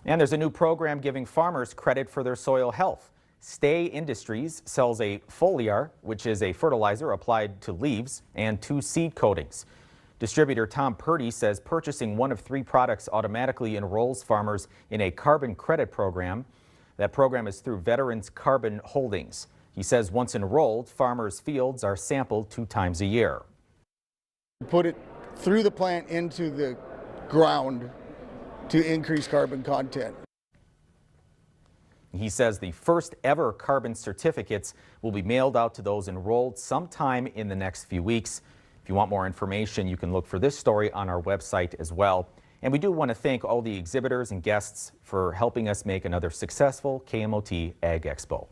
And there's a new program giving farmers credit for their soil health. STA Industries sells a foliar, which is a fertilizer applied to leaves, and 2 seed coatings. Distributor Tom Purdy says purchasing one of 3 products automatically enrolls farmers in a carbon credit program. That program is through Veterans Carbon Holdings. He says once enrolled, farmers' fields are sampled 2 times a year. Put it through the plant into the ground to increase carbon content. He says the first ever carbon certificates will be mailed out to those enrolled sometime in the next few weeks. If you want more information, you can look for this story on our website as well. And we do want to thank all the exhibitors and guests for helping us make another successful KMOT Ag Expo.